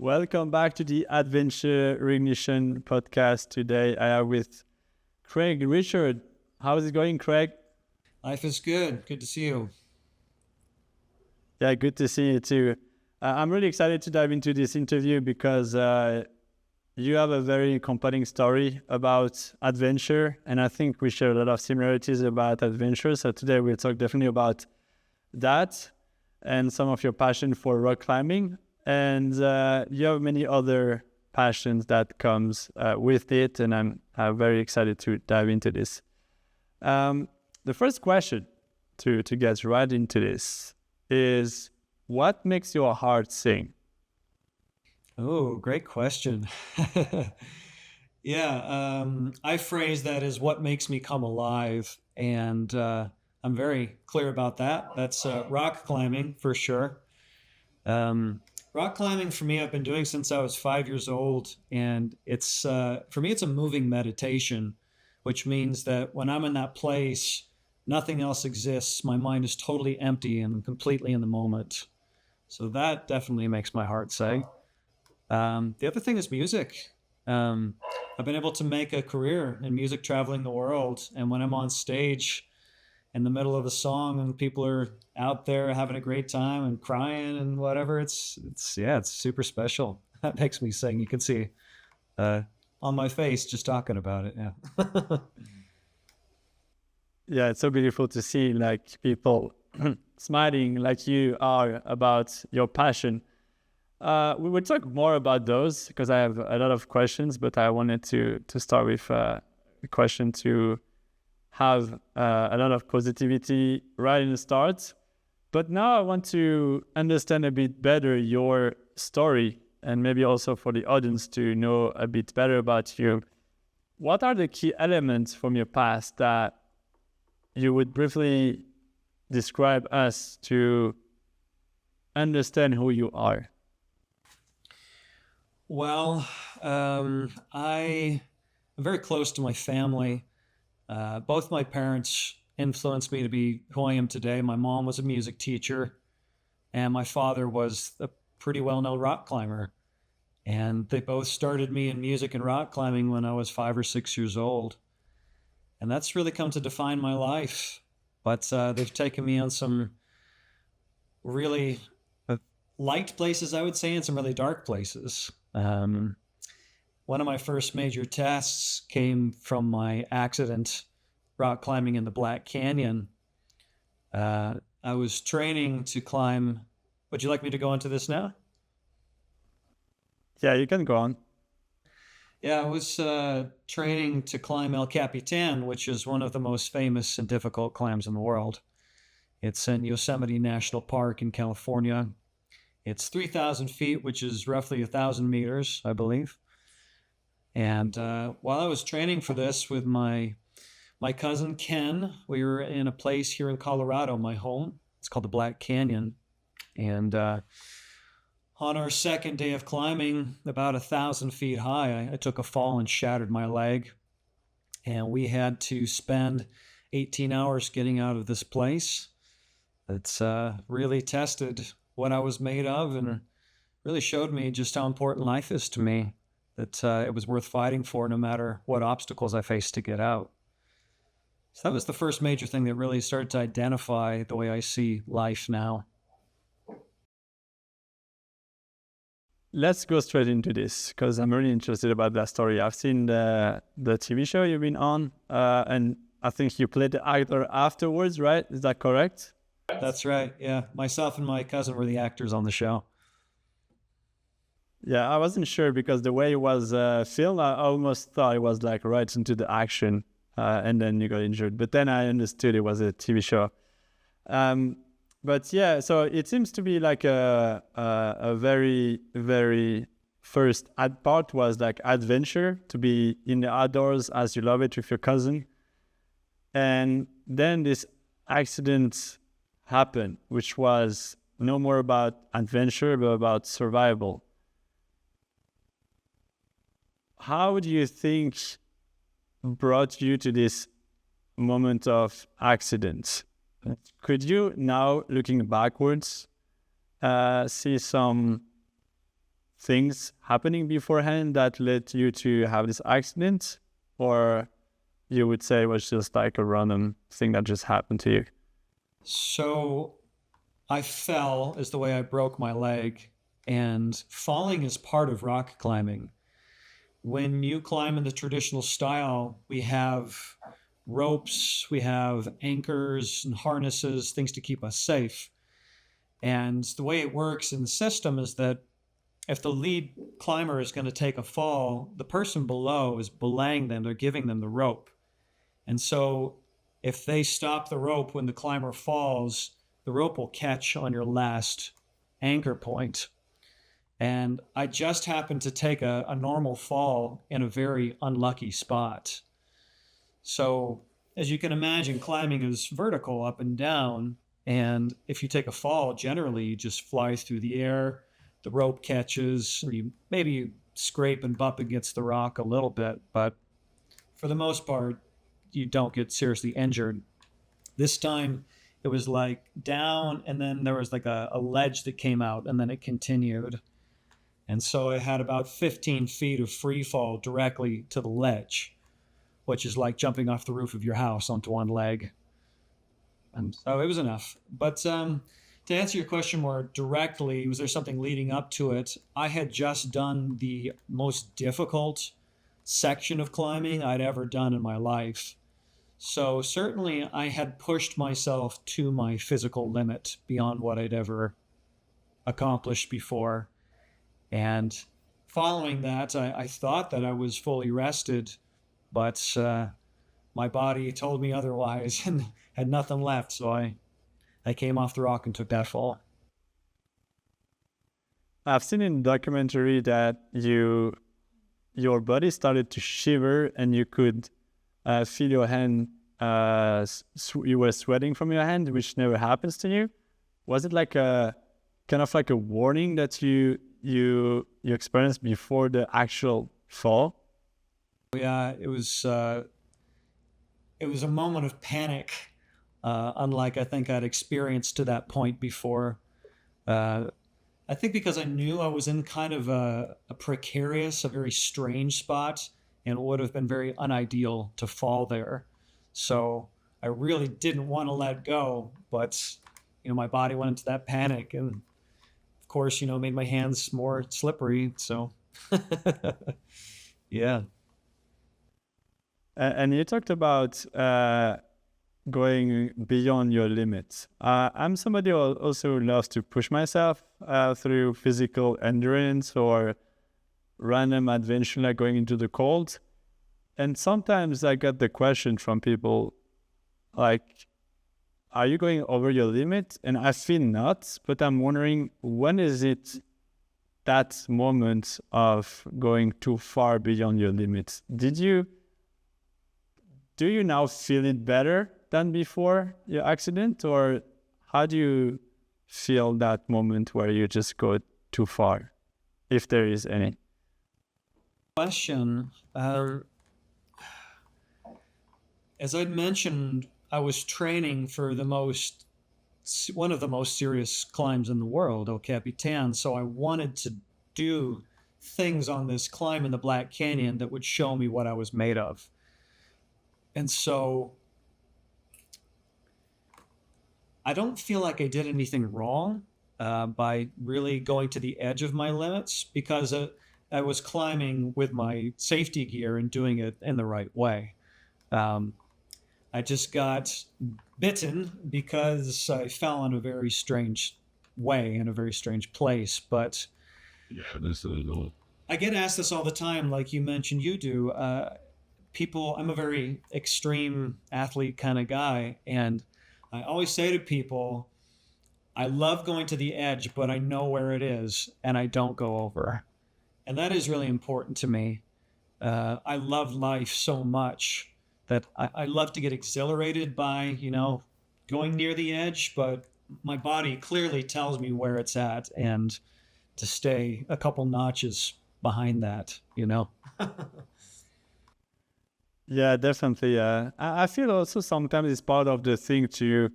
Welcome back to the Adventure Ignition podcast. Today I am with Craig Richard. How is it going, Craig? Life is good. Good to see you. Yeah, good to see you too. I'm really excited to dive into this interview because you have a very compelling story about adventure, and I think we share a lot of similarities about adventure. So today we'll talk definitely about that and some of your passion for rock climbing. And you have many other passions that comes with it, and I'm very excited to dive into this. The first question to get right into this is, what makes your heart sing? Oh, great question. I phrase that as what makes me come alive. And I'm very clear about that. That's rock climbing for sure. Rock climbing for me, I've been doing since I was 5 years old. And it's, for me, it's a moving meditation, which means that when I'm in that place, nothing else exists. My mind is totally empty and completely in the moment. So that definitely makes my heart sing. The other thing is music. I've been able to make a career in music traveling the world. And when I'm on stage in the middle of a song and people are out there having a great time and crying and whatever, it's super special. That makes me sing. You can see on my face just talking about it. Yeah. Yeah, it's so beautiful to see like people smiling like you are about your passion. We will talk more about those because I have a lot of questions, but I wanted to start with a question to have a lot of positivity right in the start. But now I want to understand a bit better your story and maybe also for the audience to know a bit better about you. What are the key elements from your past that you would briefly describe us to understand who you are? Well, I am very close to my family. Both my parents influenced me to be who I am today. My mom was a music teacher, and my father was a pretty well-known rock climber. And they both started me in music and rock climbing when I was 5 or 6 years old. And that's really come to define my life. But they've taken me on some really light places, I would say, and some really dark places. One of my first major tests came from my accident rock climbing in the Black Canyon. I was training to climb. Would you like me to go into this now? Yeah, you can go on. Yeah, I was training to climb El Capitan, which is one of the most famous and difficult climbs in the world. It's in Yosemite National Park in California. It's 3,000 feet, which is roughly 1,000 meters, I believe. And while I was training for this with my cousin Ken, we were in a place here in Colorado, my home. It's called the Black Canyon. And on our second day of climbing, about 1,000 feet high, I took a fall and shattered my leg. And we had to spend 18 hours getting out of this place. It's really tested what I was made of and really showed me just how important life is to me, that it was worth fighting for no matter what obstacles I faced to get out. So that was the first major thing that really started to identify the way I see life now. Let's go straight into this because I'm really interested about that story. I've seen the TV show you've been on, and I think you played the actor afterwards, right? Is that correct? That's right. Yeah. Myself and my cousin were the actors on the show. Yeah, I wasn't sure because the way it was filmed, I almost thought it was like right into the action, and then you got injured. But then I understood it was a TV show. But yeah, so it seems to be like a very, very first part was like adventure, to be in the outdoors as you love it with your cousin. And then this accident happened, which was no more about adventure, but about survival. How do you think brought you to this moment of accident? Could you now, looking backwards, see some things happening beforehand that led you to have this accident, or you would say it was just like a random thing that just happened to you? So I fell is the way I broke my leg, and falling is part of rock climbing. When you climb in the traditional style, we have ropes, we have anchors and harnesses, things to keep us safe. And the way it works in the system is that if the lead climber is going to take a fall, the person below is belaying them, they're giving them the rope. And so if they stop the rope when the climber falls, the rope will catch on your last anchor point. And I just happened to take a normal fall in a very unlucky spot. So as you can imagine, climbing is vertical up and down. And if you take a fall, generally you just fly through the air, the rope catches, or you scrape and bump against the rock a little bit. But for the most part, you don't get seriously injured. This time it was like down, and then there was like a ledge that came out, and then it continued. And so I had about 15 feet of free fall directly to the ledge, which is like jumping off the roof of your house onto one leg. And so it was enough. But to answer your question more directly, was there something leading up to it? I had just done the most difficult section of climbing I'd ever done in my life. So certainly I had pushed myself to my physical limit beyond what I'd ever accomplished before. And following that, I thought that I was fully rested, but my body told me otherwise and had nothing left. So I came off the rock and took that fall. I've seen in the documentary that your body started to shiver and you could feel your hand, you were sweating from your hand, which never happens to you. Was it like a kind of like a warning that you experienced before the actual fall? Yeah, it was a moment of panic, unlike I think I'd experienced to that point before. I think because I knew I was in kind of a precarious, a very strange spot, and it would have been very unideal to fall there. So I really didn't want to let go, but my body went into that panic, and of course, made my hands more slippery. So yeah. And you talked about going beyond your limits. I'm somebody who also loves to push myself through physical endurance or random adventure, like going into the cold. And sometimes I get the question from people like, are you going over your limit? And I feel not, but I'm wondering, when is it that moment of going too far beyond your limits? Do you now feel it better than before your accident, or how do you feel that moment where you just go too far, if there is any? Question. As I'd mentioned, I was training for one of the most serious climbs in the world, El Capitan. So I wanted to do things on this climb in the Black Canyon that would show me what I was made of. And so I don't feel like I did anything wrong by really going to the edge of my limits, because I was climbing with my safety gear and doing it in the right way. I just got bitten because I fell in a very strange way, in a very strange place. But I get asked this all the time, like you mentioned you do. I'm a very extreme athlete kind of guy, and I always say to people, I love going to the edge, but I know where it is, and I don't go over. And that is really important to me. I love life so much that I love to get exhilarated by, going near the edge, but my body clearly tells me where it's at, and to stay a couple notches behind that. Yeah, definitely. I feel also sometimes it's part of the thing to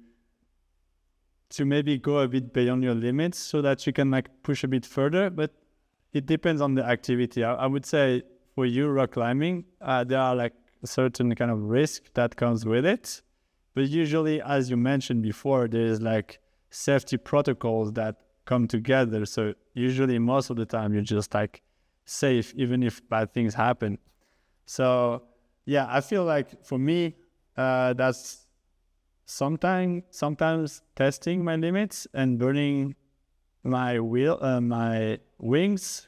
maybe go a bit beyond your limits so that you can like push a bit further. But it depends on the activity. I would say for you, rock climbing, there are like a certain kind of risk that comes with it. But usually, as you mentioned before, there's like safety protocols that come together. So usually most of the time you're just like safe, even if bad things happen. So yeah, I feel like for me, that's sometimes testing my limits and burning my my wings,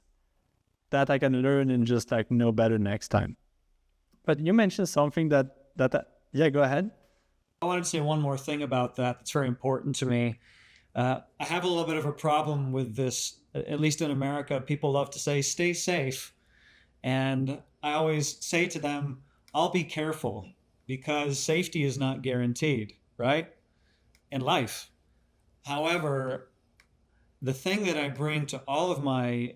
that I can learn and just like know better next time. But you mentioned something yeah, go ahead. I wanted to say one more thing about that that's very important to me. I have a little bit of a problem with this, at least in America. People love to say, stay safe. And I always say to them, I'll be careful, because safety is not guaranteed, right? In life. However, the thing that I bring to all of my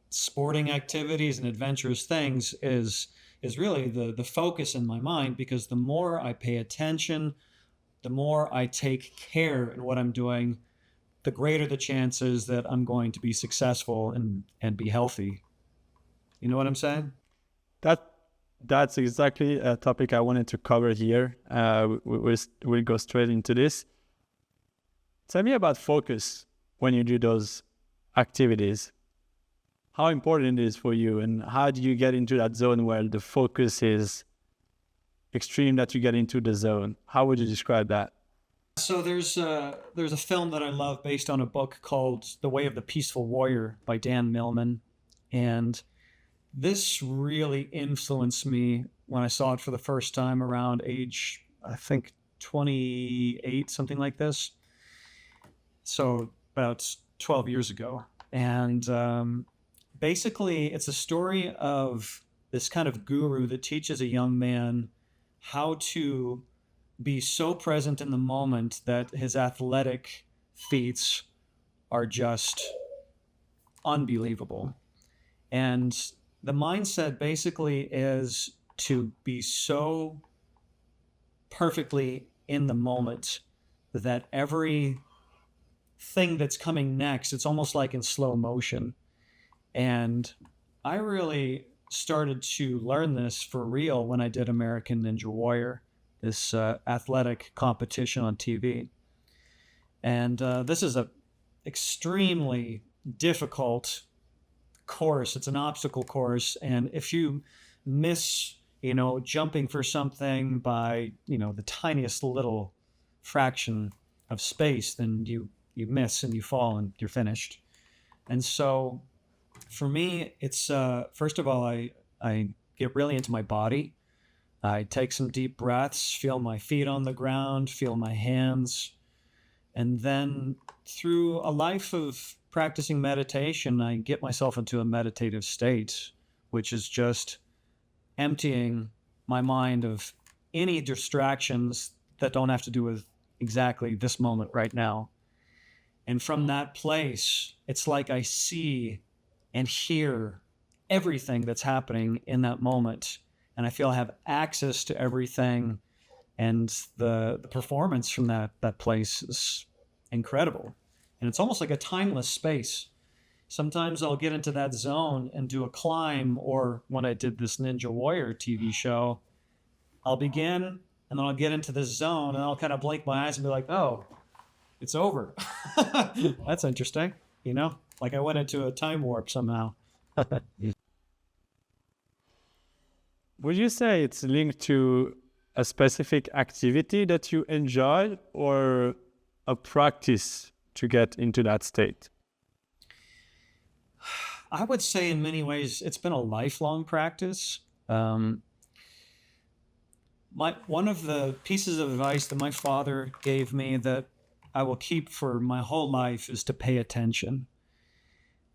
sporting activities and adventurous things is really the focus in my mind, because the more I pay attention, the more I take care in what I'm doing, the greater the chances that I'm going to be successful and be healthy. You know what I'm saying? That's exactly a topic I wanted to cover here. We'll go straight into this. Tell me about focus when you do those activities. How important it is for you, and how do you get into that zone where the focus is extreme, that you get into the zone? How would you describe that? So there's a film that I love based on a book called The Way of the Peaceful Warrior by Dan Millman. And this really influenced me when I saw it for the first time around age, I think, 28, something like this. So about 12 years ago. And basically, it's a story of this kind of guru that teaches a young man how to be so present in the moment that his athletic feats are just unbelievable. And the mindset basically is to be so perfectly in the moment that every thing that's coming next, it's almost like in slow motion. And I really started to learn this for real when I did American Ninja Warrior, this athletic competition on TV. And this is a extremely difficult course. It's an obstacle course. And if you miss, jumping for something by, the tiniest little fraction of space, then you miss and you fall and you're finished. And so for me, it's first of all, I get really into my body. I take some deep breaths, feel my feet on the ground, feel my hands. And then through a life of practicing meditation, I get myself into a meditative state, which is just emptying my mind of any distractions that don't have to do with exactly this moment right now. And from that place, it's like I see and hear everything that's happening in that moment. And I feel I have access to everything. And the performance from that place is incredible. And it's almost like a timeless space. Sometimes I'll get into that zone and do a climb, or when I did this Ninja Warrior TV show, I'll begin and then I'll get into this zone and I'll kind of blink my eyes and be like, oh, it's over. That's interesting. Like I went into a time warp somehow. Would you say it's linked to a specific activity that you enjoy, or a practice to get into that state? I would say in many ways it's been a lifelong practice. One of the pieces of advice that my father gave me that I will keep for my whole life is to pay attention.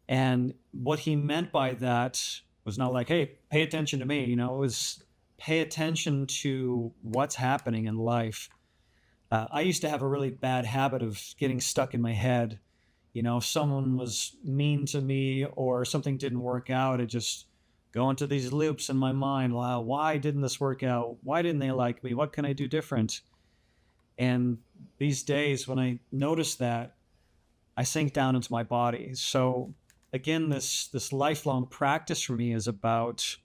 And what he meant by that was not like, hey, pay attention to me. It was pay attention to what's happening in life. I used to have a really bad habit of getting stuck in my head. If someone was mean to me or something didn't work out, it just go into these loops in my mind. Wow, why didn't this work out? Why didn't they like me? What can I do different? And these days, when I notice that, I sink down into my body. So again, this lifelong practice for me is about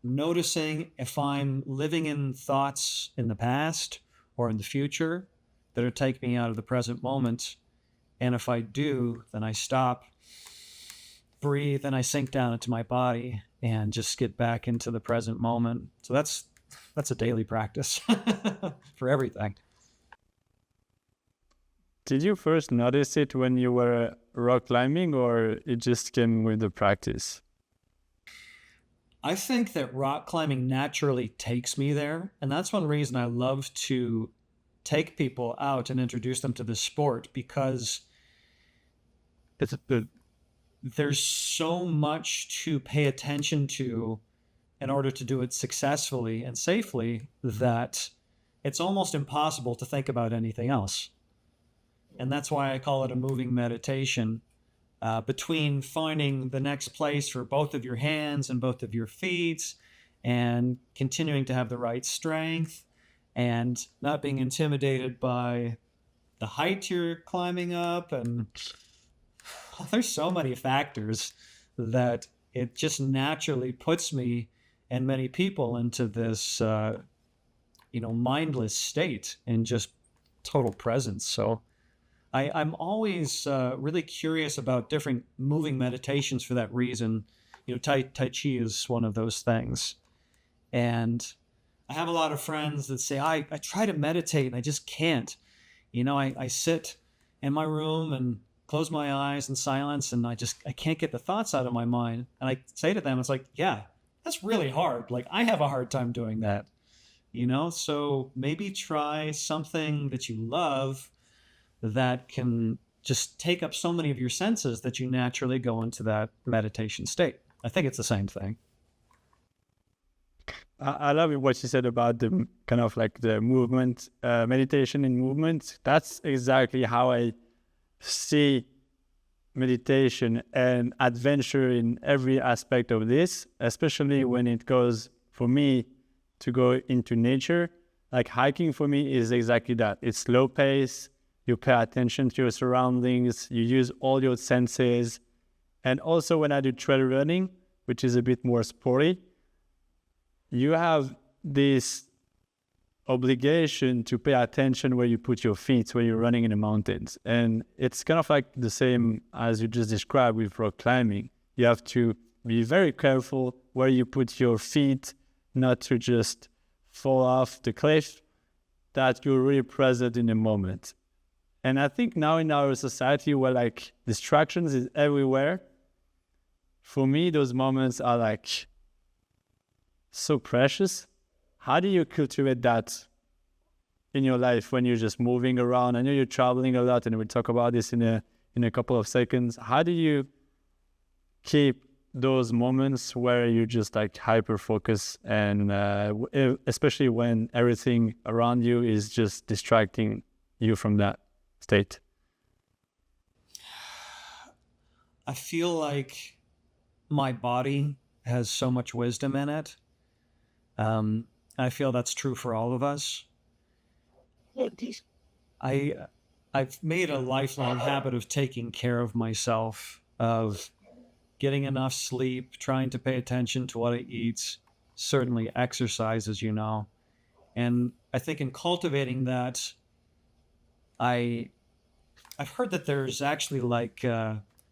noticing if I'm living in thoughts in the past or in the future that are taking me out of the present moment. And if I do, then I stop, breathe, and I sink down into my body and just get back into the present moment. So that's a daily practice for everything. Did you first notice it when you were rock climbing, or it just came with the practice? I think that rock climbing naturally takes me there. And that's one reason I love to take people out and introduce them to the sport, because there's so much to pay attention to in order to do it successfully and safely that it's almost impossible to think about anything else. And that's why I call it a moving meditation. Between finding the next place for both of your hands and both of your feet, and continuing to have the right strength, and not being intimidated by the height you're climbing up. And there's so many factors that it just naturally puts me and many people into this, mindless state and just total presence. So I'm always really curious about different moving meditations for that reason. Tai Chi is one of those things. And I have a lot of friends that say, I try to meditate and I just can't. I sit in my room and close my eyes in silence, and I can't get the thoughts out of my mind. And I say to them, it's like, yeah, that's really hard. Like, I have a hard time doing that. So maybe try something that you love that can just take up so many of your senses that you naturally go into that meditation state. I think it's the same thing. I love what you said about the kind of like the movement, meditation in movement. That's exactly how I see meditation and adventure in every aspect of this, especially when it goes, for me, to go into nature. Like hiking for me is exactly that. It's slow pace. You pay attention to your surroundings. You use all your senses. And also when I do trail running, which is a bit more sporty, you have this obligation to pay attention where you put your feet when you're running in the mountains. And it's kind of like the same as you just described with rock climbing. You have to be very careful where you put your feet, not to just fall off the cliff, that you're really present in the moment. And I think now in our society where like distractions is everywhere, for me, those moments are like so precious. How do you cultivate that in your life when you're just moving around? I know you're traveling a lot, and we'll talk about this in a couple of seconds. How do you keep those moments where you just like hyper focus, and especially when everything around you is just distracting you from that state? I feel like my body has so much wisdom in it. I feel that's true for all of us. I've made a lifelong habit of taking care of myself, of getting enough sleep, trying to pay attention to what I eat, certainly exercise, as you know. And I think in cultivating that, I've heard that there's actually like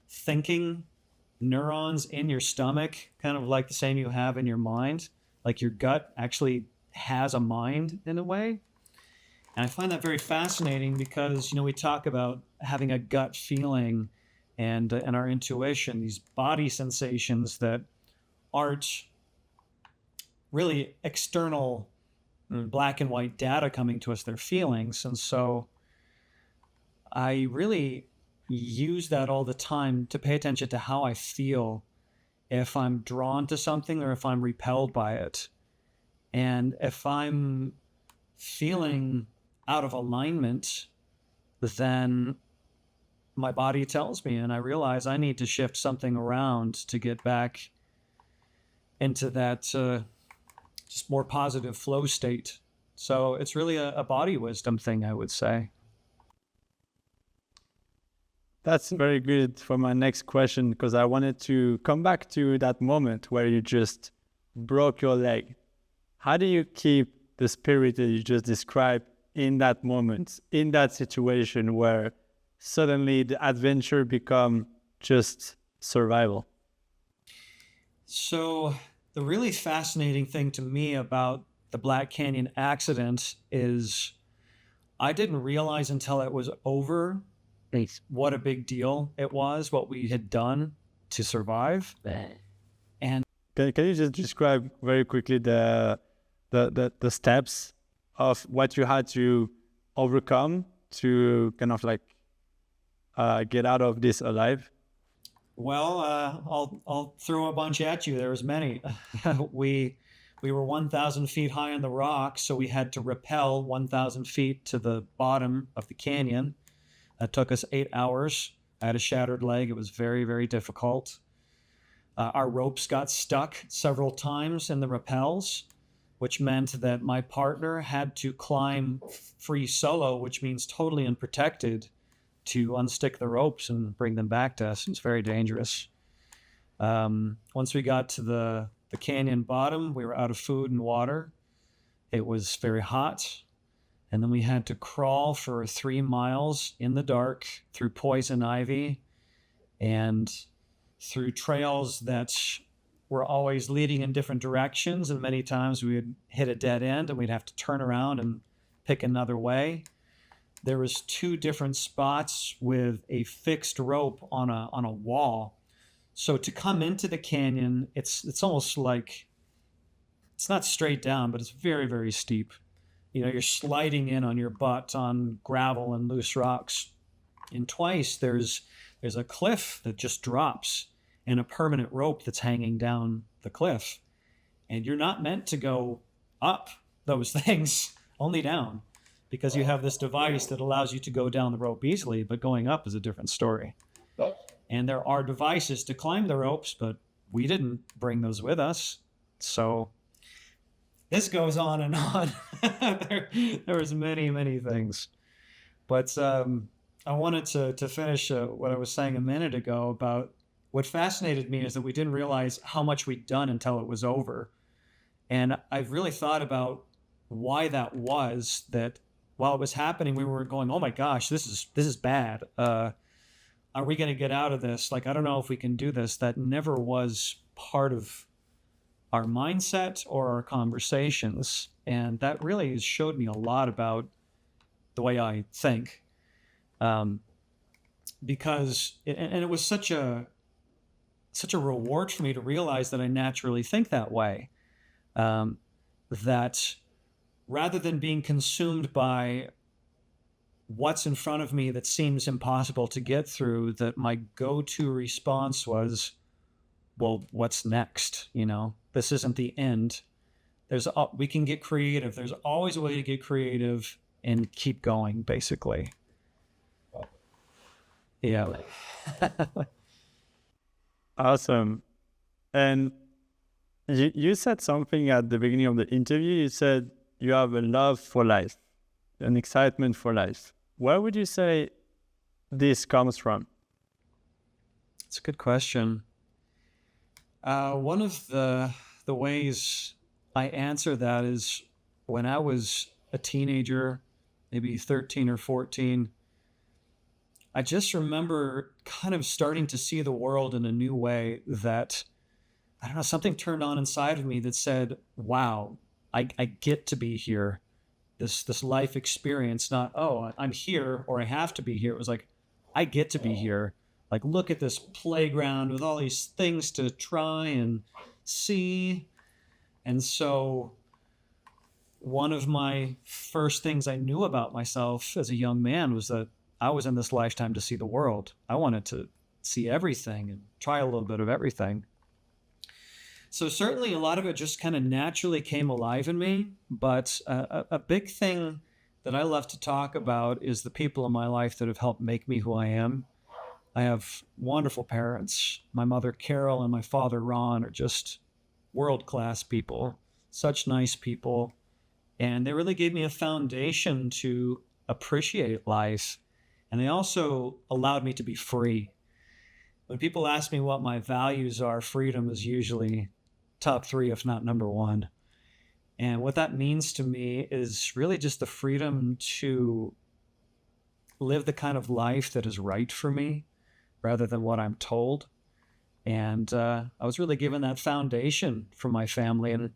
thinking neurons in your stomach, kind of like the same you have in your mind. Like your gut actually has a mind in a way. And I find that very fascinating because, we talk about having a gut feeling and our intuition, these body sensations that aren't really external black and white data coming to us, they're feelings. And so I really use that all the time to pay attention to how I feel, if I'm drawn to something or if I'm repelled by it. And if I'm feeling out of alignment, then my body tells me, and I realize I need to shift something around to get back into that just more positive flow state. So it's really a body wisdom thing, I would say. That's very good for my next question, because I wanted to come back to that moment where you just broke your leg. How do you keep the spirit that you just described in that moment, in that situation where suddenly the adventure become just survival? So the really fascinating thing to me about the Black Canyon accident is I didn't realize until it was over what a big deal it was, what we had done to survive. And Can you just describe very quickly the steps of what you had to overcome to kind of like get out of this alive? well, I'll throw a bunch at you. There was many. we we were 1,000 feet high on the rock, so we had to rappel 1,000 feet to the bottom of the canyon. That took us 8 hours. I had a shattered leg. It was very, very difficult. Our ropes got stuck several times in the rappels, which meant that my partner had to climb free solo, which means totally unprotected, to unstick the ropes and bring them back to us. It's very dangerous. Once we got to the canyon bottom, we were out of food and water. It was very hot. And then we had to crawl for 3 miles in the dark through poison ivy and through trails that were always leading in different directions. And many times we would hit a dead end and we'd have to turn around and pick another way. There was 2 different spots with a fixed rope on a wall. So to come into the canyon, it's almost like, it's not straight down, but it's very, very steep. You know, you're sliding in on your butt on gravel and loose rocks. And twice there's a cliff that just drops and a permanent rope that's hanging down the cliff. And you're not meant to go up those things, only down, because you have this device that allows you to go down the rope easily, but going up is a different story. And there are devices to climb the ropes, but we didn't bring those with us. So this goes on and on. there was many, many things. But I wanted to finish what I was saying a minute ago about what fascinated me is that we didn't realize how much we'd done until it was over. And I've really thought about why that was, that while it was happening, we were going, oh my gosh, this is bad. Are we going to get out of this? Like, I don't know if we can do this. That never was part of our mindset or our conversations. And that really showed me a lot about the way I think. Because it was such a reward for me to realize that I naturally think that way. That rather than being consumed by what's in front of me that seems impossible to get through, that my go-to response was, well, what's next? You know, this isn't the end. We can get creative. There's always a way to get creative and keep going, basically. Yeah. Awesome. And you said something at the beginning of the interview. You said you have a love for life, an excitement for life. Where would you say this comes from? It's a good question. One of the ways I answer that is when I was a teenager, maybe 13 or 14, I just remember kind of starting to see the world in a new way that, I don't know, something turned on inside of me that said, wow, I get to be here. This life experience, not, oh, I'm here or I have to be here. It was like, I get to be here. Like, look at this playground with all these things to try and see. And so one of my first things I knew about myself as a young man was that I was in this lifetime to see the world. I wanted to see everything and try a little bit of everything. So certainly a lot of it just kind of naturally came alive in me. But a big thing that I love to talk about is the people in my life that have helped make me who I am. I have wonderful parents. My mother, Carol, and my father, Ron, are just world-class people, such nice people. And they really gave me a foundation to appreciate life And they also allowed me to be free. When people ask me what my values are, freedom is usually top three, if not number one. And what that means to me is really just the freedom to live the kind of life that is right for me rather than what I'm told. And I was really given that foundation from my family. And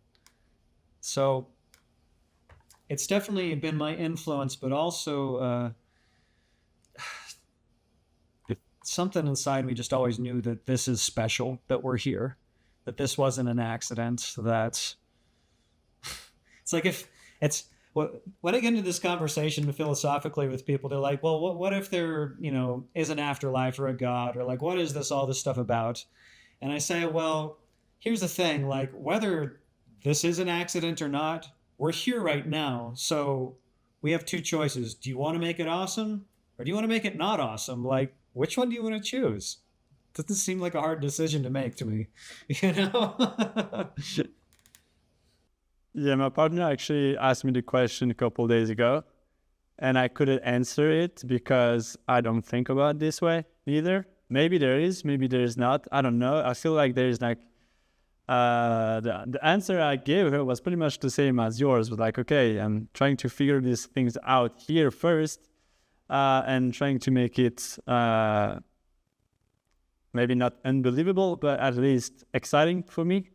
so it's definitely been my influence, but also something inside me just always knew that this is special, that we're here, that this wasn't an accident, that it's like if it's when I get into this conversation philosophically with people, they're like, well, what if there, is an afterlife or a God, or like, what is this, all this stuff about? And I say, well, here's the thing, like whether this is an accident or not, we're here right now. So we have two choices. Do you want to make it awesome or do you want to make it not awesome? Like, which one do you want to choose? Doesn't seem like a hard decision to make to me, Yeah, my partner actually asked me the question a couple days ago, and I couldn't answer it because I don't think about it this way either. Maybe there is, maybe there is not. I don't know. I feel like there is like the answer I gave her was pretty much the same as yours. Was like, okay, I'm trying to figure these things out here first, and trying to make it maybe not unbelievable, but at least exciting for me.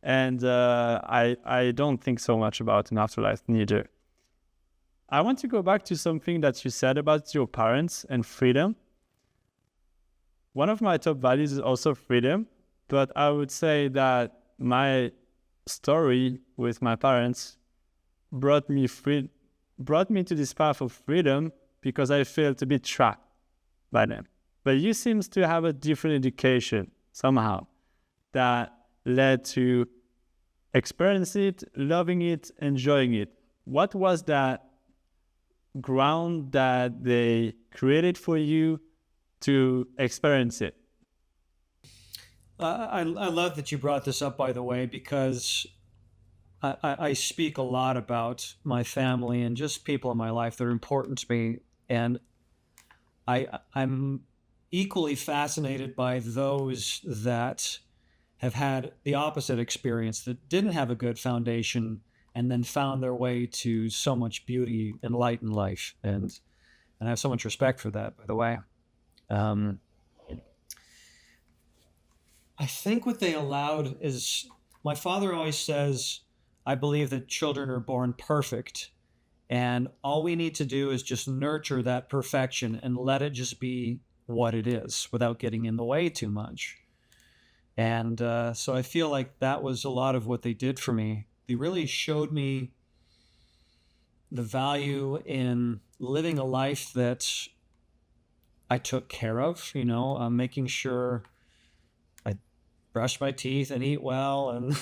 And I don't think so much about an afterlife neither. I want to go back to something that you said about your parents and freedom. One of my top values is also freedom, but I would say that my story with my parents brought me to this path of freedom because I felt a bit trapped by them. But you seem to have a different education somehow that led to experience it, loving it, enjoying it. What was that ground that they created for you to experience it? I love that you brought this up, by the way, because I speak a lot about my family and just people in my life that are important to me. And I'm equally fascinated by those that have had the opposite experience, that didn't have a good foundation and then found their way to so much beauty and light in life. And I have so much respect for that, by the way. I think what they allowed is, my father always says, I believe that children are born perfect, and all we need to do is just nurture that perfection and let it just be what it is without getting in the way too much. And so I feel like that was a lot of what they did for me. They really showed me the value in living a life that I took care of, making sure I brush my teeth and eat well and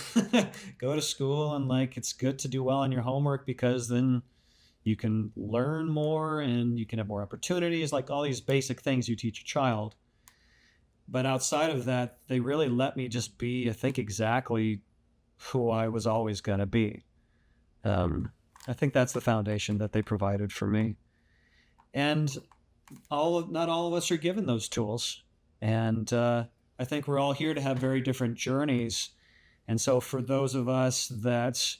go to school. And like, it's good to do well on your homework because then you can learn more and you can have more opportunities, like all these basic things you teach a child. But outside of that, they really let me just be, I think, exactly who I was always going to be. I think that's the foundation that they provided for me. And not all of us are given those tools. And I think we're all here to have very different journeys. And so for those of us that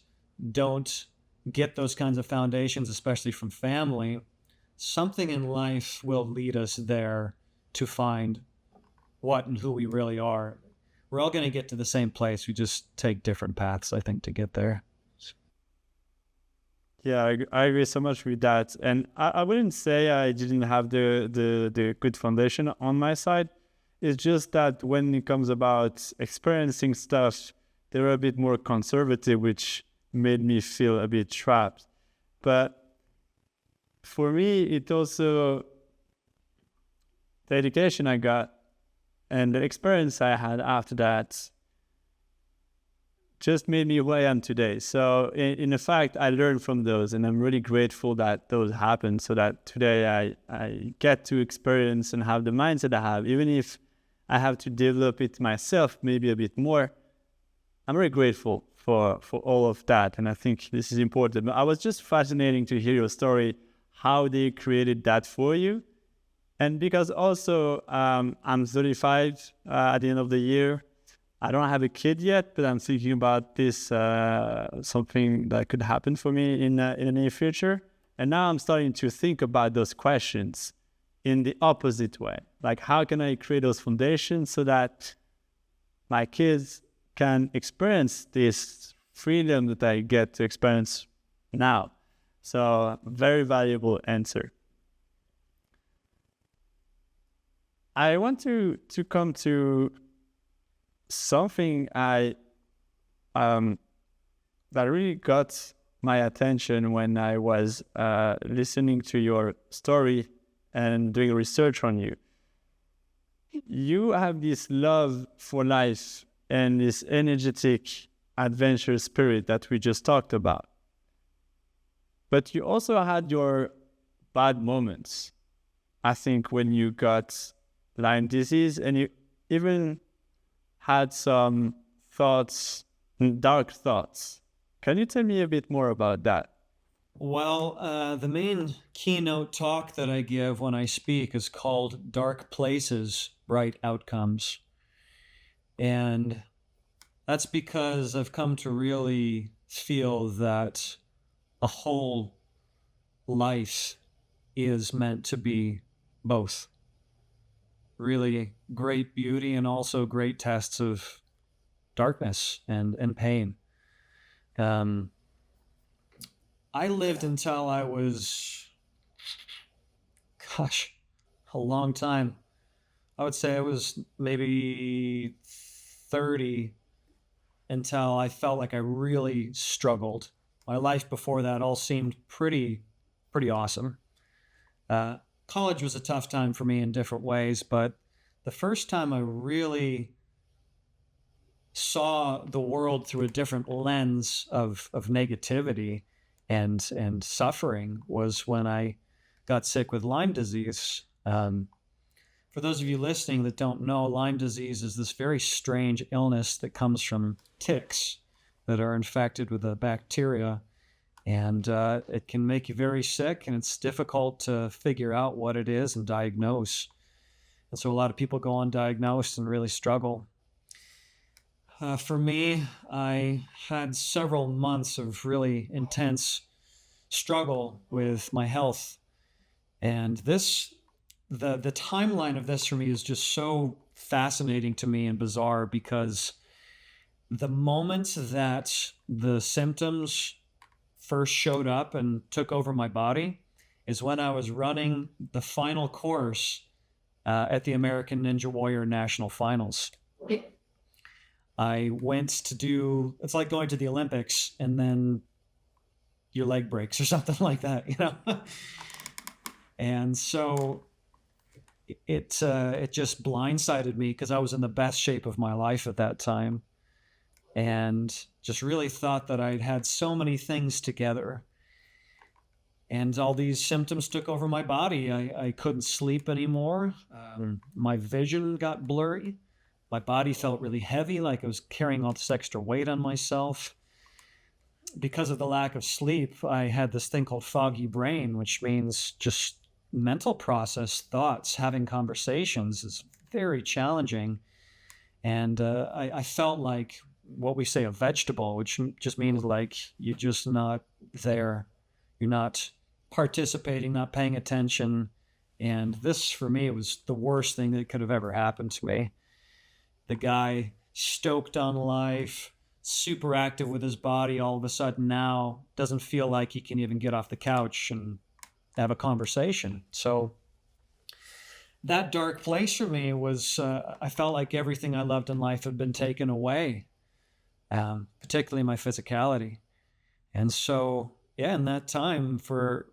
don't get those kinds of foundations, especially from family, something in life will lead us there to find what and who we really are. We're all going to get to the same place. We just take different paths, I think, to get there. Yeah, I agree so much with that. And I wouldn't say I didn't have the good foundation on my side. It's just that when it comes about experiencing stuff, they were a bit more conservative, which made me feel a bit trapped. But for me, it also, the education I got and the experience I had after that just made me who I am today. So in fact, I learned from those, and I'm really grateful that those happened so that today I get to experience and have the mindset I have. Even if I have to develop it myself maybe a bit more, I'm very grateful for all of that. And I think this is important. But I was just fascinating to hear your story, how they created that for you. And because also I'm 35 at the end of the year. I don't have a kid yet, but I'm thinking about this, something that could happen for me in the near future. And now I'm starting to think about those questions in the opposite way. Like, how can I create those foundations so that my kids can experience this freedom that I get to experience now? So, very valuable answer. I want to come to something that really got my attention when I was listening to your story and doing research on you. You have this love for life and this energetic adventure spirit that we just talked about. But you also had your bad moments. I think when you got Lyme disease, and you even had some thoughts, dark thoughts. Can you tell me a bit more about that? Well, the main keynote talk that I give when I speak is called Dark Places, Bright Outcomes. And that's because I've come to really feel that a whole life is meant to be both. Really great beauty and also great tests of darkness and pain. I lived until I was, a long time. I would say I was maybe 30 until I felt like I really struggled. My life before that all seemed pretty awesome. College was a tough time for me in different ways, but the first time I really saw the world through a different lens of negativity and suffering was when I got sick with Lyme disease. For those of you listening that don't know, Lyme disease is this very strange illness that comes from ticks that are infected with a bacteria. And it can make you very sick, and it's difficult to figure out what it is and diagnose. And so a lot of people go undiagnosed and really struggle. For me, I had several months of really intense struggle with my health. And the timeline of this for me is just so fascinating to me and bizarre, because the moment that the symptoms first showed up and took over my body is when I was running the final course at the American Ninja Warrior National Finals. I went to do, it's like going to the Olympics and then your leg breaks or something like that, you know? And so it just blindsided me because I was in the best shape of my life at that time. And just really thought that I'd had so many things together. And all these symptoms took over my body. I couldn't sleep anymore. My vision got blurry. My body felt really heavy, like I was carrying all this extra weight on myself. Because of the lack of sleep, I had this thing called foggy brain, which means just mental process, thoughts, having conversations is very challenging. And I felt like what we say a vegetable, which just means like you're just not there. You're not participating, not paying attention. And this, for me, was the worst thing that could have ever happened to me. The guy stoked on life, super active with his body, all of a sudden now doesn't feel like he can even get off the couch and have a conversation. So that dark place for me was, I felt like everything I loved in life had been taken away. Particularly my physicality. And so, yeah, in that time, for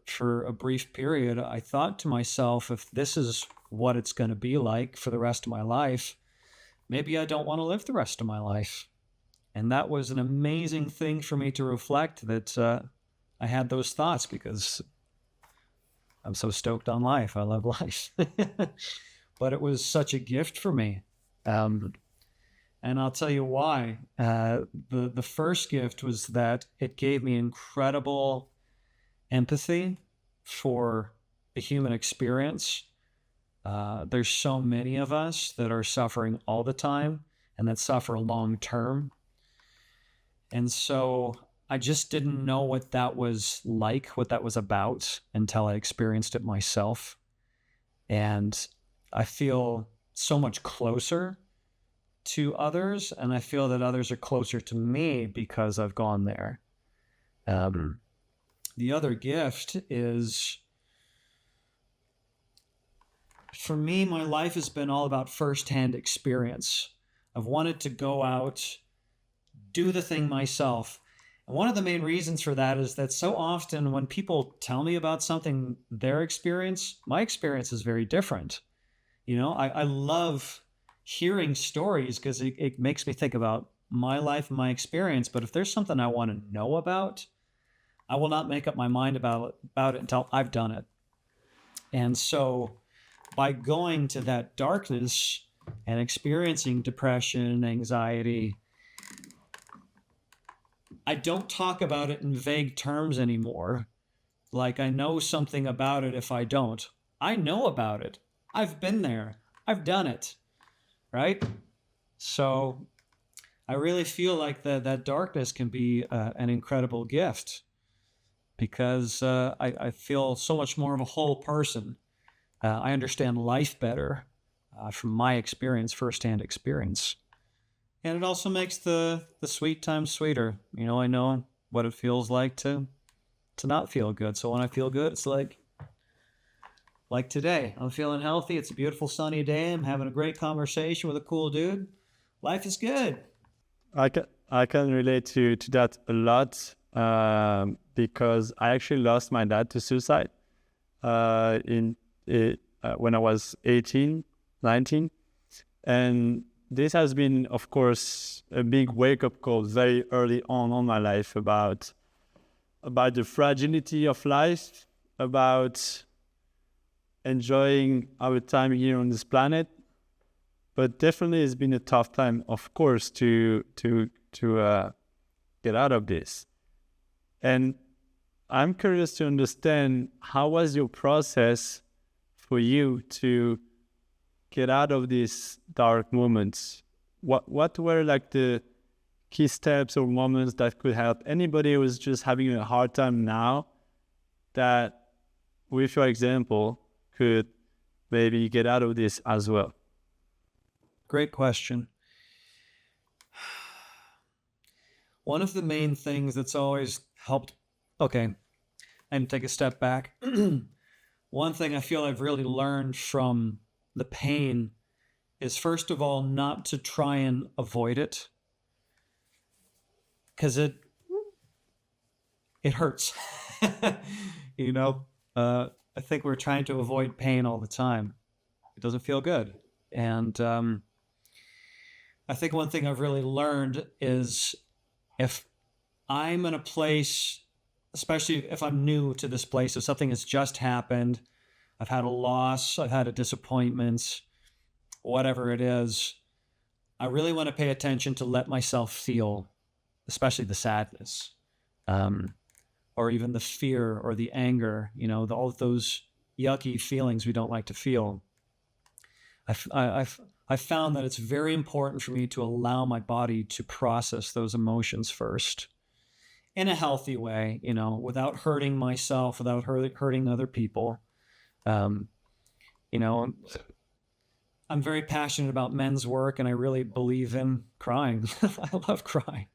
a brief period, I thought to myself, if this is what it's going to be like for the rest of my life, maybe I don't want to live the rest of my life. And that was an amazing thing for me to reflect, that I had those thoughts, because I'm so stoked on life. I love life. But it was such a gift for me. And I'll tell you why. The first gift was that it gave me incredible empathy for the human experience. There's so many of us that are suffering all the time and that suffer long term. And so I just didn't know what that was like, what that was about until I experienced it myself. And I feel so much closer to others, and I feel that others are closer to me because I've gone there. The other gift is, for me, my life has been all about firsthand experience. I've wanted to go out, do the thing myself. And one of the main reasons for that is that so often when people tell me about something, their experience, my experience is very different. I love hearing stories because it makes me think about my life and my experience. But if there's something I want to know about, I will not make up my mind about it until I've done it. And so by going to that darkness and experiencing depression, anxiety, I don't talk about it in vague terms anymore. Like I know something about it if I don't. I know about it. I've been there. I've done it. Right? So I really feel like that darkness can be an incredible gift because I feel so much more of a whole person. I understand life better from my experience, firsthand experience. And it also makes the sweet times sweeter. I know what it feels like to not feel good. So when I feel good, it's like today. I'm feeling healthy. It's a beautiful sunny day. I'm having a great conversation with a cool dude. Life is good. I can relate to that a lot because I actually lost my dad to suicide when I was 18, 19. And this has been, of course, a big wake-up call very early on my life about the fragility of life, about enjoying our time here on this planet. But definitely it's been a tough time, of course, to get out of this. And I'm curious to understand, how was your process for you to get out of these dark moments? What were like the key steps or moments that could help anybody who is just having a hard time now, that with your example could maybe get out of this as well? Great question. One of the main things that's always helped, okay, and take a step back. One thing I feel I've really learned from the pain is, first of all, not to try and avoid it, because it hurts. I think we're trying to avoid pain all the time. It doesn't feel good. And I think one thing I've really learned is, if I'm in a place, especially if I'm new to this place, if something has just happened, I've had a loss, I've had a disappointment, whatever it is, I really want to pay attention to let myself feel, especially the sadness, or even the fear or the anger, all of those yucky feelings we don't like to feel. I've found that it's very important for me to allow my body to process those emotions first in a healthy way, without hurting myself, without hurting other people. I'm very passionate about men's work, and I really believe in crying. I love crying.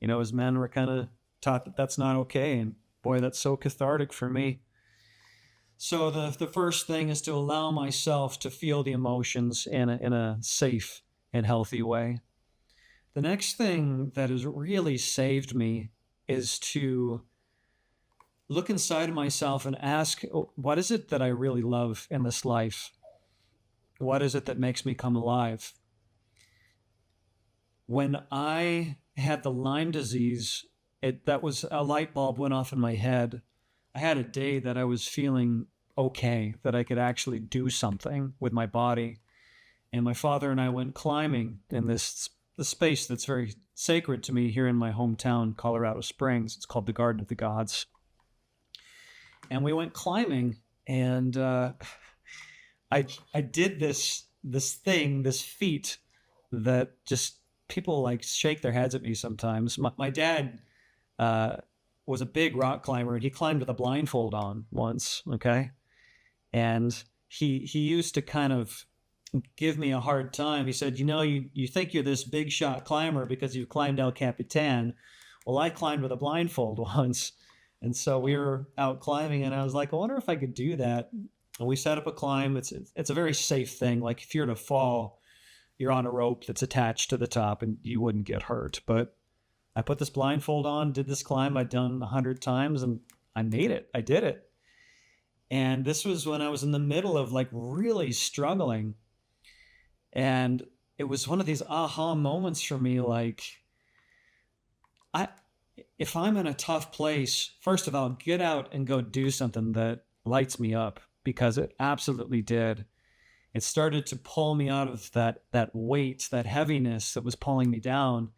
As men, we're kind of taught that that's not okay. And boy, that's so cathartic for me. So the first thing is to allow myself to feel the emotions in a safe and healthy way. The next thing that has really saved me is to look inside of myself and ask, what is it that I really love in this life? What is it that makes me come alive? When I had the Lyme disease, that was a light bulb went off in my head. I had a day that I was feeling okay, that I could actually do something with my body. And my father and I went climbing in the space that's very sacred to me here in my hometown, Colorado Springs. It's called the Garden of the Gods. And we went climbing, and I did this thing, this feat that just people like shake their heads at me sometimes. My dad uh, was a big rock climber, and he climbed with a blindfold on once. Okay, and he used to kind of give me a hard time. He said, you think you're this big shot climber because you climbed El Capitan. Well, I climbed with a blindfold once. And so we were out climbing, and I was like, I wonder if I could do that. And we set up a climb. It's a very safe thing. Like if you're to fall, you're on a rope that's attached to the top and you wouldn't get hurt. But I put this blindfold on, did this climb I'd done 100 times, and I made it. I did it. And this was when I was in the middle of like really struggling. And it was one of these aha moments for me. Like, if I'm in a tough place, first of all, get out and go do something that lights me up, because it absolutely did. It started to pull me out of that weight, that heaviness that was pulling me down,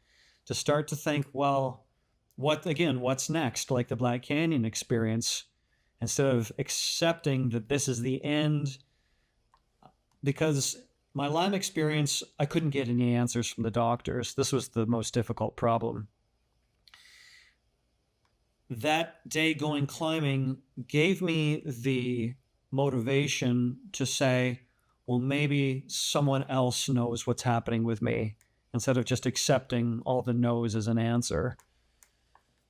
to start to think, well, what's next? Like the Black Canyon experience, instead of accepting that this is the end, because my Lyme experience, I couldn't get any answers from the doctors. This was the most difficult problem. That day going climbing gave me the motivation to say, well, maybe someone else knows what's happening with me, instead of just accepting all the no's as an answer.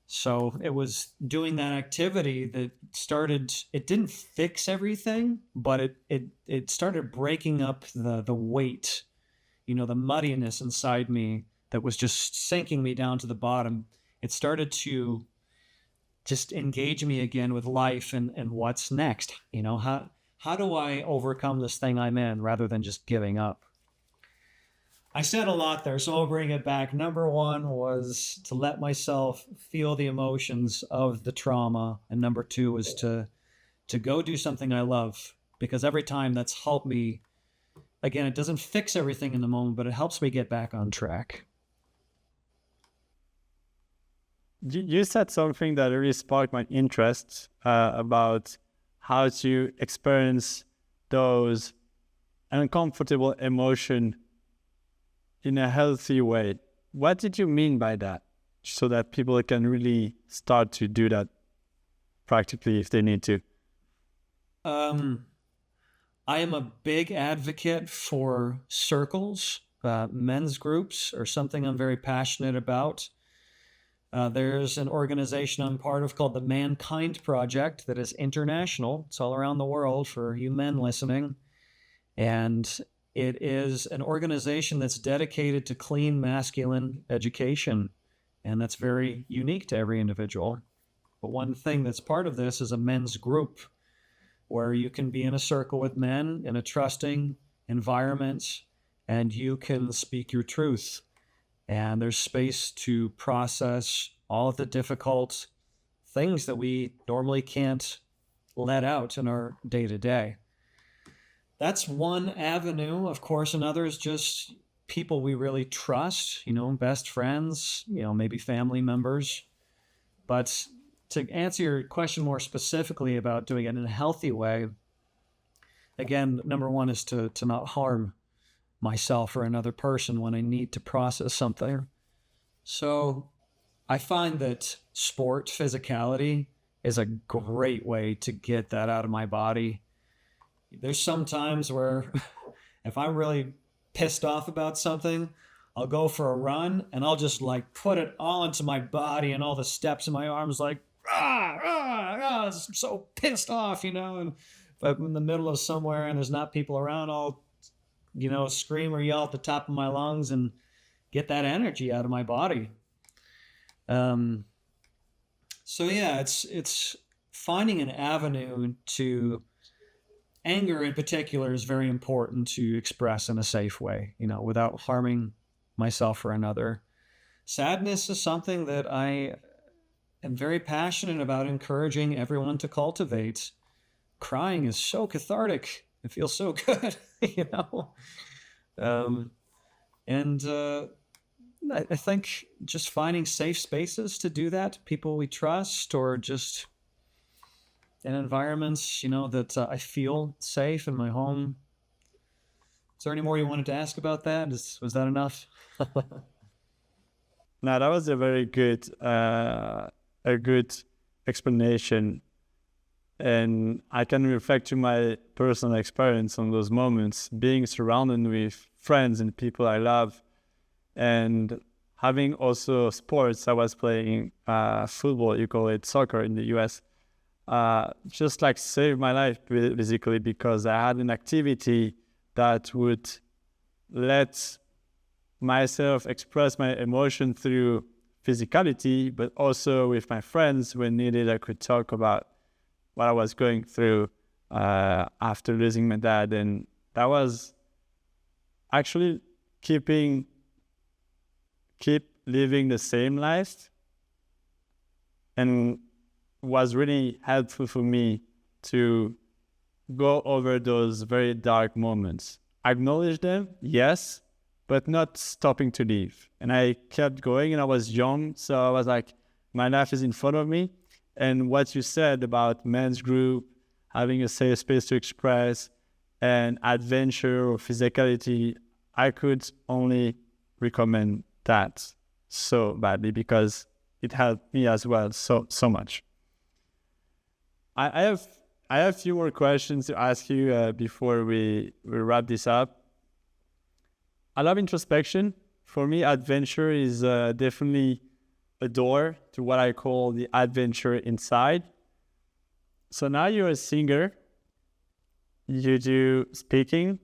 So it was doing that activity that started, it didn't fix everything, but it started breaking up the weight, the muddiness inside me that was just sinking me down to the bottom. It started to just engage me again with life and what's next. How do I overcome this thing I'm in, rather than just giving up? I said a lot there, so I'll bring it back. Number one was to let myself feel the emotions of the trauma. And number two was to go do something I love, because every time that's helped me. Again, it doesn't fix everything in the moment, but it helps me get back on track. You said something that really sparked my interest about how to experience those uncomfortable emotions in a healthy way. What did you mean by that? So that people can really start to do that practically if they need to. I am a big advocate for circles. Men's groups are something I'm very passionate about. There's an organization I'm part of called the Mankind Project that is international. It's all around the world for you men listening. And it is an organization that's dedicated to clean masculine education. And that's very unique to every individual. But one thing that's part of this is a men's group, where you can be in a circle with men in a trusting environment, and you can speak your truth. And there's space to process all of the difficult things that we normally can't let out in our day-to-day. That's one avenue. Of course, another is just people we really trust, best friends, maybe family members. But to answer your question more specifically about doing it in a healthy way, again, number one is to not harm myself or another person when I need to process something. So I find that sport, physicality, is a great way to get that out of my body. There's some times where if I'm really pissed off about something, I'll go for a run and I'll just like put it all into my body, and all the steps in my arms, like, I'm so pissed off, and if I'm in the middle of somewhere and there's not people around, I'll, scream or yell at the top of my lungs and get that energy out of my body. So yeah, it's finding an avenue to. Anger in particular is very important to express in a safe way, without harming myself or another. Sadness is something that I am very passionate about encouraging everyone to cultivate. Crying is so cathartic. It feels so good, I think just finding safe spaces to do that, people we trust, or just in environments, that I feel safe in my home, Is there any more you wanted to ask about that? Was that enough? Now that was a good explanation, and I can reflect to my personal experience on those moments, being surrounded with friends and people I love, and having also sports. I was playing football, you call it soccer in the US, just like saved my life basically, because I had an activity that would let myself express my emotion through physicality, but also with my friends when needed. I could talk about what I was going through after losing my dad, and that was actually keep living the same life, and was really helpful for me to go over those very dark moments. Acknowledge them, yes, but not stopping to live. And I kept going, and I was young, so I was like, my life is in front of me. And what you said about men's group, having a safe space to express, and adventure or physicality, I could only recommend that so badly, because it helped me as well so much. I have a few more questions to ask you before we wrap this up. I love introspection. For me, adventure is definitely a door to what I call the adventure inside. So now you're a singer, you do speaking,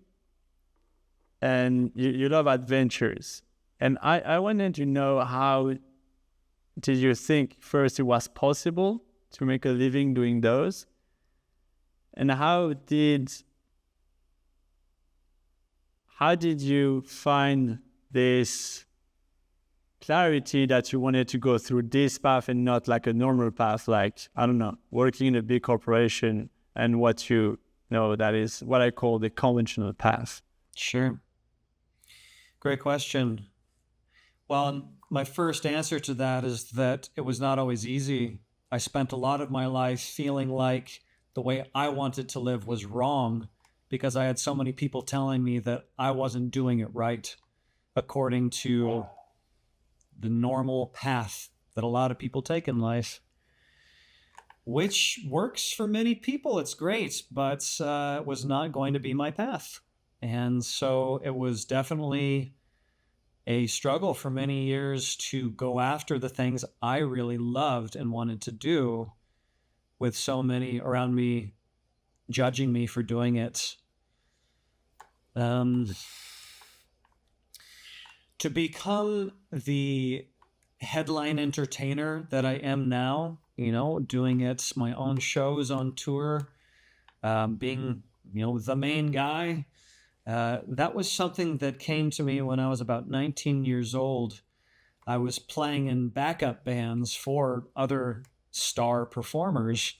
and you love adventures. And I wanted to know, how did you think first it was possible to make a living doing those? And how did you find this clarity that you wanted to go through this path and not like a normal path, like, I don't know, working in a big corporation, and what you know, that is what I call the conventional path? Sure. Great question. Well, my first answer to that is that it was not always easy. I spent a lot of my life feeling like the way I wanted to live was wrong, because I had so many people telling me that I wasn't doing it right according to the normal path that a lot of people take in life, which works for many people. It's great, but it was not going to be my path. And so it was definitely a struggle for many years to go after the things I really loved and wanted to do, with so many around me judging me for doing it. To become the headline entertainer that I am now, doing it, my own shows on tour, being, the main guy, that was something that came to me when I was about 19 years old. I was playing in backup bands for other star performers,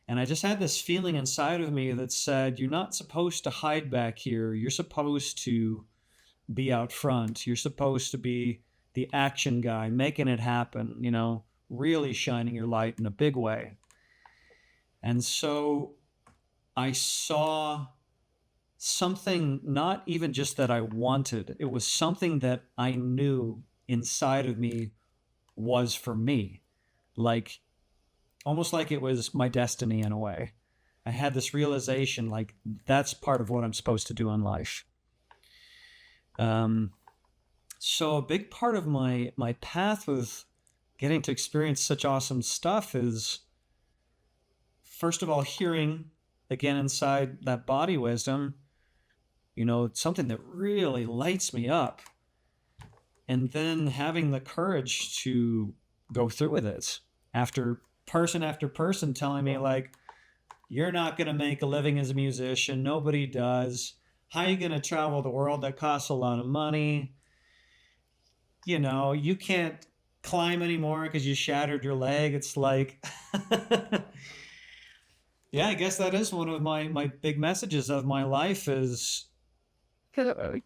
and I just had this feeling inside of me that said, you're not supposed to hide back here. You're supposed to be out front. You're supposed to be the action guy, making it happen, really shining your light in a big way. And so I saw something, not even just that I wanted, it was something that I knew inside of me was for me. Like, almost like it was my destiny in a way. I had this realization, like, that's part of what I'm supposed to do in life. So a big part of my path with getting to experience such awesome stuff is, first of all, hearing again inside that body wisdom, something that really lights me up, and then having the courage to go through with it after person telling me, like, you're not going to make a living as a musician. Nobody does. How are you going to travel the world? That costs a lot of money. You can't climb anymore because you shattered your leg. It's like, yeah, I guess that is one of my big messages of my life, is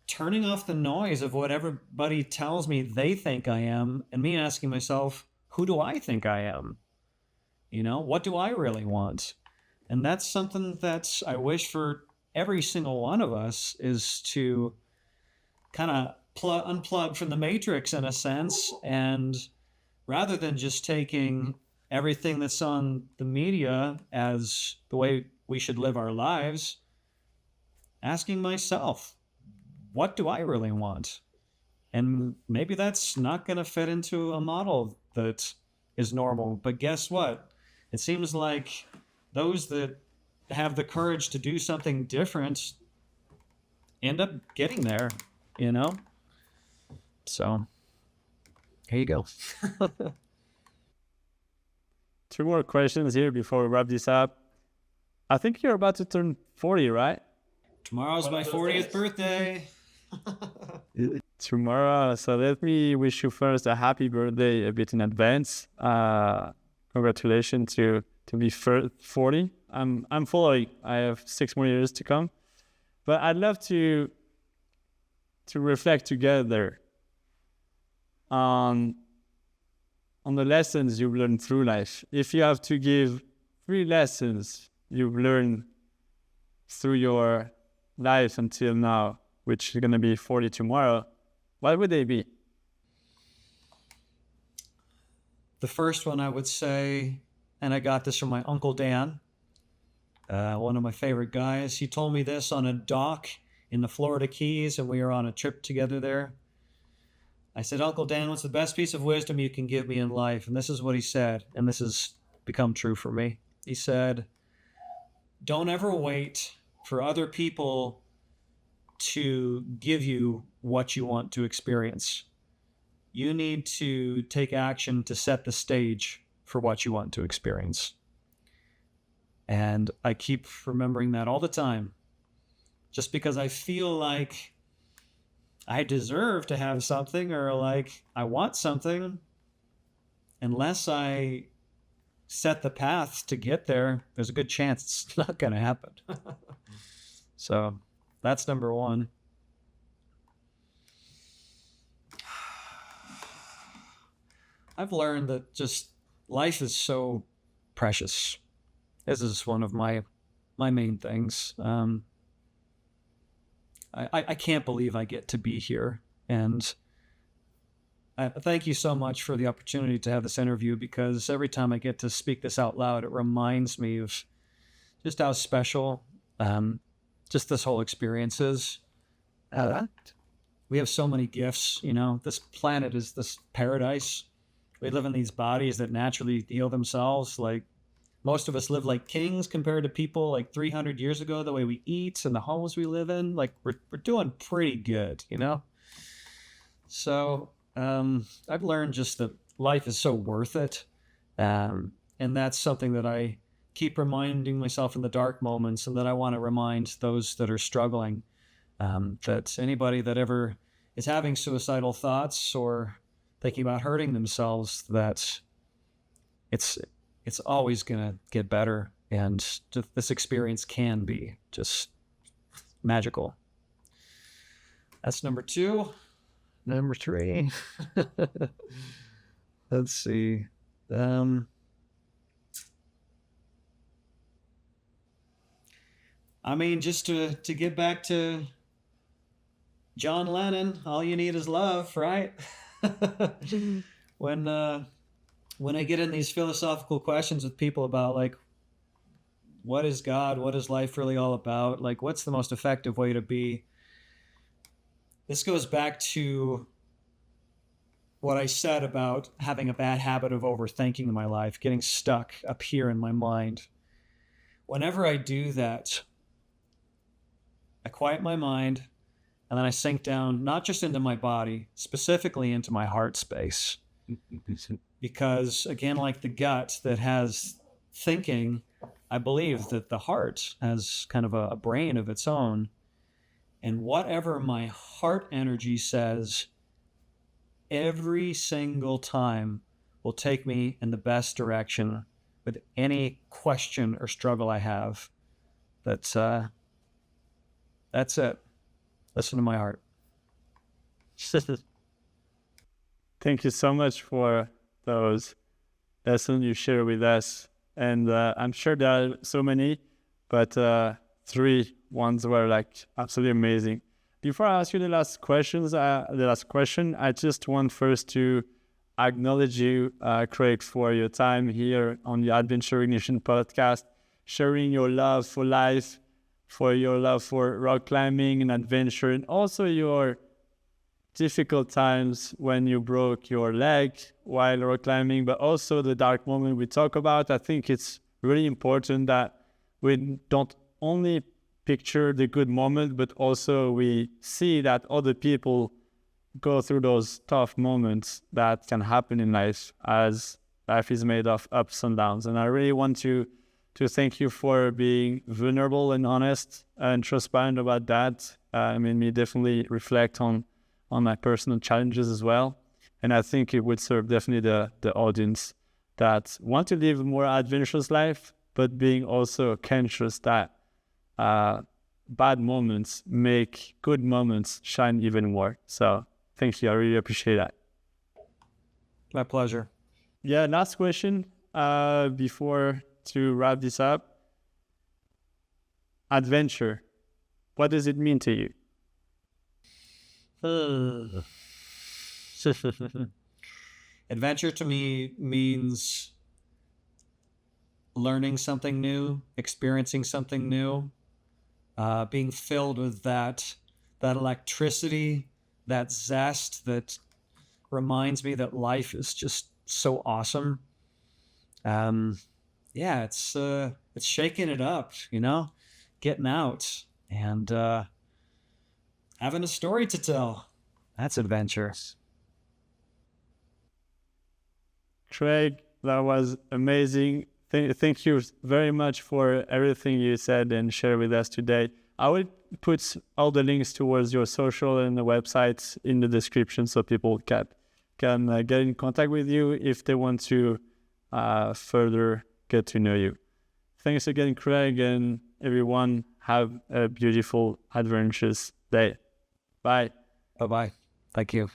turning off the noise of what everybody tells me they think I am, and me asking myself, who do I think I am? What do I really want? And that's something that I wish for every single one of us is to kind of unplug from the matrix in a sense, and rather than just taking everything that's on the media as the way we should live our lives, asking myself, what do I really want? And maybe that's not going to fit into a model that is normal. But guess what? It seems like those that have the courage to do something different end up getting there, you know? So, here you go. 2 more questions here before we wrap this up. I think you're about to turn 40, right? Tomorrow's my 40th birthday. Tomorrow. So let me wish you first a happy birthday a bit in advance. Congratulations to be 40. I'm following. I have 6 more years to come. But I'd love to reflect together on the lessons you've learned through life. If you have to give 3 lessons you've learned through your life until now, which is going to be 40 tomorrow, what would they be? The first one I would say, and I got this from my Uncle Dan, one of my favorite guys. He told me this on a dock in the Florida Keys, and we were on a trip together there. I said, Uncle Dan, what's the best piece of wisdom you can give me in life? And this is what he said, and this has become true for me. He said, don't ever wait for other people to give you what you want to experience. You need to take action to set the stage for what you want to experience. And I keep remembering that all the time. Just because I feel like I deserve to have something, or like I want something, unless I set the path to get there, there's a good chance it's not going to happen. So that's number one. I've learned that just life is so precious. This is one of my main things. I can't believe I get to be here. And I thank you so much for the opportunity to have this interview, because every time I get to speak this out loud, it reminds me of just how special just this whole experience is. We have so many gifts, you know. This planet is this paradise. We live in these bodies that naturally heal themselves. Like, most of us live like kings compared to people like 300 years ago, the way we eat and the homes we live in. Like, we're doing pretty good, you know? So I've learned just that life is so worth it. And that's something that I keep reminding myself in the dark moments, and that I want to remind those that are struggling, that anybody that ever is having suicidal thoughts or thinking about hurting themselves, that it's always going to get better. And this experience can be just magical. That's number 2. Number 3. Let's see. I mean, just to get back to John Lennon, all you need is love, right? When I get in these philosophical questions with people about, like, what is God? What is life really all about? Like, what's the most effective way to be? This goes back to what I said about having a bad habit of overthinking in my life, getting stuck up here in my mind. Whenever I do that, I quiet my mind, and then I sink down, not just into my body, specifically into my heart space. Because, again, like the gut that has thinking, I believe that the heart has kind of a brain of its own. And whatever my heart energy says, every single time will take me in the best direction with any question or struggle I have. That's it. Listen to my heart. Thank you so much for those lessons you share with us. And I'm sure there are so many, but 3 ones were like absolutely amazing. Before I ask you the last question, I just want first to acknowledge you, Craig, for your time here on the Adventure Ignition podcast, sharing your love for life, for your love for rock climbing and adventure, and also your difficult times when you broke your leg while rock climbing, but also the dark moment we talk about. I think it's really important that we don't only picture the good moment, but also we see that other people go through those tough moments that can happen in life, as life is made of ups and downs. And I really want to thank you for being vulnerable and honest and transparent about that. I made me definitely reflect on my personal challenges as well. And I think it would serve definitely the audience that want to live a more adventurous life, but being also conscious that bad moments make good moments shine even more. So thank you. I really appreciate that. My pleasure. Yeah, last question before to wrap this up. Adventure. What does it mean to you? Adventure to me means learning something new, experiencing something new, being filled with that electricity, that zest that reminds me that life is just so awesome. Yeah, it's shaking it up, getting out and having a story to tell. That's adventure. Craig, that was amazing. Thank you very much for everything you said and shared with us today. I will put all the links towards your social and the websites in the description so people can get in contact with you if they want to further get to know you. Thanks again, Craig, and everyone. Have a beautiful, adventurous day. Bye. Bye-bye. Thank you.